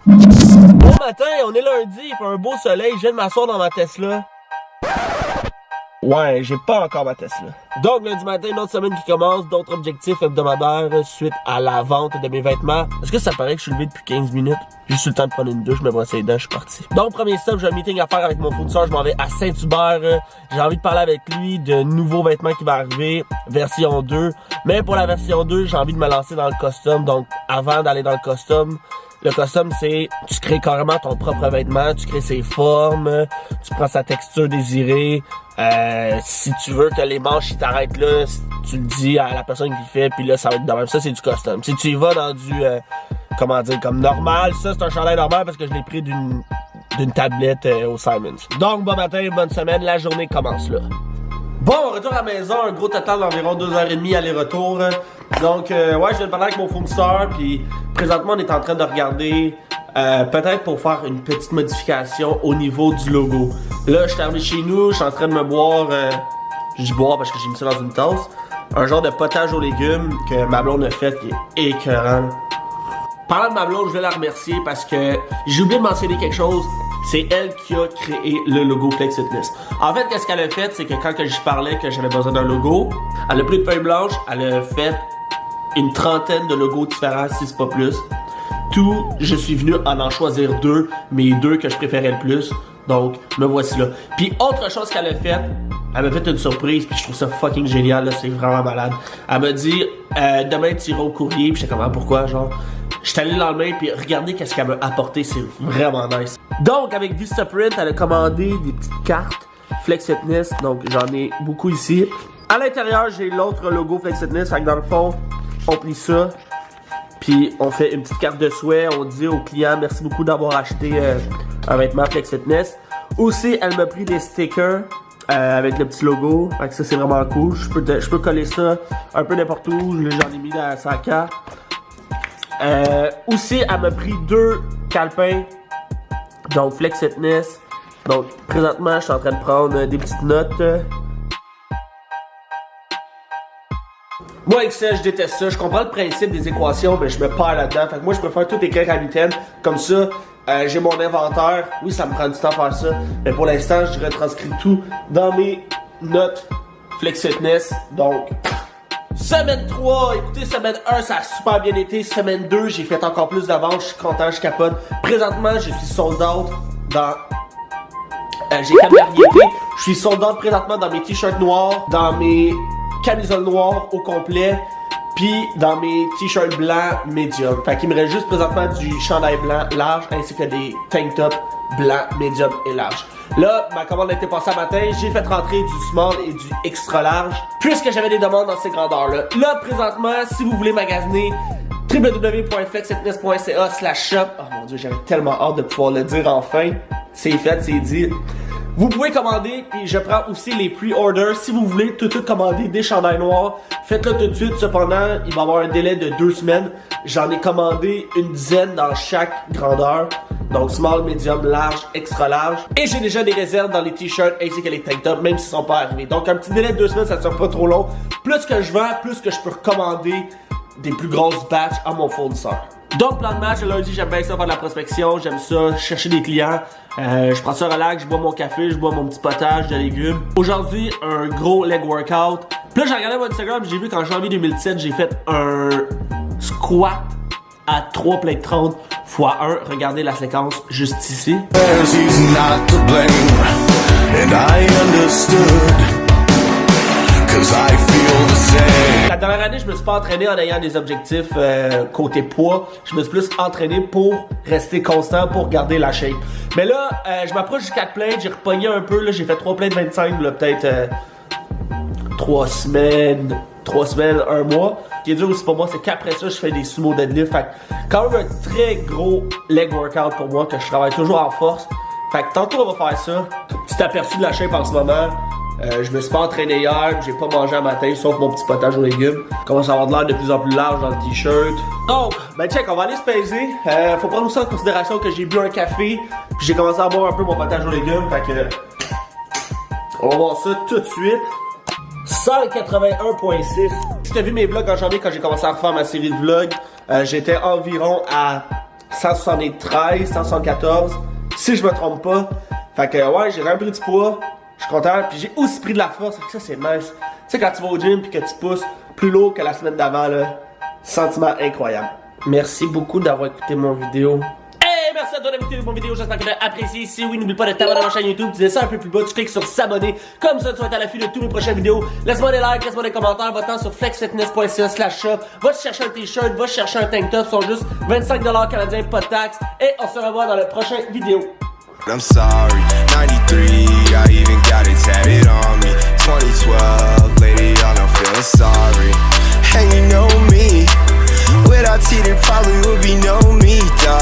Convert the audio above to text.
Bon matin, on est lundi, il fait un beau soleil, je viens de m'asseoir dans ma Tesla. Ouais, j'ai pas encore ma Tesla. Donc, lundi matin, une autre semaine qui commence, d'autres objectifs hebdomadaires suite à la vente de mes vêtements. Est-ce que ça paraît que je suis levé depuis 15 minutes? J'ai juste eu le temps de prendre une douche, me brosser les dents, je suis parti. Donc, premier stop, j'ai un meeting à faire avec mon fournisseur, je m'en vais à Saint-Hubert. J'ai envie de parler avec lui de nouveaux vêtements qui vont arriver, version 2. Mais pour la version 2, j'ai envie de me lancer dans le custom. Donc, avant d'aller dans le custom, c'est, tu crées carrément ton propre vêtement, tu crées ses formes, tu prends sa texture désirée. Si tu veux que les manches t'arrêtent là, tu le dis à la personne qui fait, puis là, ça va être de même. Ça, c'est du custom. Si tu y vas dans du, comment dire, comme normal, ça, c'est un chandail normal parce que je l'ai pris d'une tablette au Simons. Donc, bon matin, bonne semaine, la journée commence là. Bon, retour à la maison, un gros total d'environ 2h30 aller-retour. Donc, ouais, je viens de parler avec mon fournisseur, puis présentement, on est en train de regarder peut-être pour faire une petite modification au niveau du logo. Là, je suis arrivé chez nous, je suis en train de me boire, je dis boire parce que j'ai mis ça dans une tasse, un genre de potage aux légumes que ma blonde a fait qui est écœurant. Parlant de ma blonde, je vais la remercier parce que j'ai oublié de mentionner quelque chose. C'est elle qui a créé le logo Flex Fitness. En fait, qu'est-ce qu'elle a fait, c'est que quand je parlais que j'avais besoin d'un logo, elle a pris une feuille blanche, elle a fait une trentaine de logos différents, si c'est pas plus. Tout, je suis venu en choisir deux, mes deux que je préférais le plus. Donc, me voici là. Puis, autre chose qu'elle a fait, elle m'a fait une surprise, puis je trouve ça fucking génial, là, c'est vraiment malade. Elle m'a dit, demain tu iras au courrier, puis j'étais comme, pourquoi, genre? J'étais allé le lendemain, puis regardez qu'est-ce qu'elle m'a apporté, c'est vraiment nice. Donc, avec Vistaprint, elle a commandé des petites cartes Flex Fitness, donc j'en ai beaucoup ici. À l'intérieur, j'ai l'autre logo Flex Fitness, fait que dans le fond, on plie ça, puis on fait une petite carte de souhait, on dit au client merci beaucoup d'avoir acheté un vêtement Flex Fitness. Aussi, elle m'a pris des stickers avec le petit logo, fait que ça c'est vraiment cool. Je peux coller ça un peu n'importe où, j'en ai mis dans sa carte. Aussi, elle m'a pris deux calepins, donc Flex Fitness. Donc, présentement, je suis en train de prendre des petites notes. Moi, Excel, je déteste ça. Je comprends le principe des équations, mais je me perds là-dedans. Fait que moi, je préfère tout écrire à l'itaine. Comme ça, j'ai mon inventaire. Oui, ça me prend du temps à faire ça. Mais pour l'instant, je retranscris tout dans mes notes Flex Fitness. Donc, semaine 3, écoutez, semaine 1, ça a super bien été. Semaine 2, j'ai fait encore plus d'avance. Je suis content, je capote. Présentement, je suis sold out dans... j'ai 4 variétés. Je suis sold out présentement dans mes t-shirts noirs, dans mes camisoles noires au complet, puis dans mes t-shirts blancs medium. Fait qu'il me reste juste présentement du chandail blanc large ainsi que des tank tops blancs medium et large. Là, ma commande a été passée à matin, j'ai fait rentrer du small et du extra large puisque j'avais des demandes dans ces grandeurs-là. Là, présentement, si vous voulez magasiner, www.flexfitness.ca/shop. Oh mon dieu, j'avais tellement hâte de pouvoir le dire enfin. C'est fait, c'est dit. Vous pouvez commander, puis je prends aussi les pre-orders. Si vous voulez tout de suite commander des chandails noirs, faites-le tout de suite. Cependant, il va y avoir un délai de 2 semaines. J'en ai commandé une dizaine dans chaque grandeur. Donc small, medium, large, extra large. Et j'ai déjà des réserves dans les t-shirts ainsi que les tank tops, même s'ils sont pas arrivés. Donc un petit délai de 2 semaines, ça ne sera pas trop long. Plus que je vends, plus que je peux recommander des plus grosses batches à mon fournisseur. Donc, plan de match, le lundi, j'aime bien ça faire de la prospection, j'aime ça chercher des clients. Je prends ça relax, je bois mon café, je bois mon petit potage de légumes. Aujourd'hui, un gros leg workout. Puis là, j'ai regardé mon Instagram, j'ai vu qu'en janvier 2017, j'ai fait un squat à 3 plates 30 x 1. Regardez la séquence juste ici. La dernière année, je me suis pas entraîné en ayant des objectifs côté poids. Je me suis plus entraîné pour rester constant, pour garder la shape. Mais là, je m'approche du 4 plates, j'ai repogné un peu, là, j'ai fait 3 plates 25, là, peut-être 3 semaines, 1 mois. Ce qui est dur aussi pour moi, c'est qu'après ça, je fais des sumo deadlift. Fait que quand même un très gros leg workout pour moi, que je travaille toujours en force. Fait que tantôt, on va faire ça. Petit aperçu de la shape en ce moment. Je me suis pas entraîné hier, j'ai pas mangé un matin, sauf mon petit potage aux légumes. Commence à avoir de l'air de plus en plus large dans le t-shirt. Donc, ben check, on va aller se peser. Faut prendre aussi en considération que j'ai bu un café, puis j'ai commencé à boire un peu mon potage aux légumes, fait que... On va voir ça tout de suite. 181.6. Si t'as vu mes vlogs en janvier quand j'ai commencé à refaire ma série de vlogs, j'étais environ à 173, 174, si je me trompe pas. Fait que ouais, j'ai vraiment pris du poids, je suis content, puis j'ai aussi pris de la force, fait que ça c'est nice. Tu sais quand tu vas au gym puis que tu pousses plus lourd que la semaine d'avant là, sentiment incroyable. Merci beaucoup d'avoir écouté mon vidéo. Hey, merci à toi d'avoir écouté mon vidéo, j'espère que tu as apprécié. Si oui, n'oublie pas de t'abonner à ma chaîne YouTube, tu descends un peu plus bas, tu cliques sur s'abonner, comme ça tu vas être à l'affût de toutes mes prochaines vidéos. Laisse-moi des likes, laisse-moi des commentaires, va-t'en sur flexfitness.ca/shop, va te chercher un t-shirt, va chercher un tank top, sont juste 25$ canadiens, pas de taxes, et on se revoit dans la prochaine vidéo. I'm sorry, 93, I even got it tatted on me. 2012, lady, y'all not feeling sorry. And you know me, without tea there probably would be no me, dog.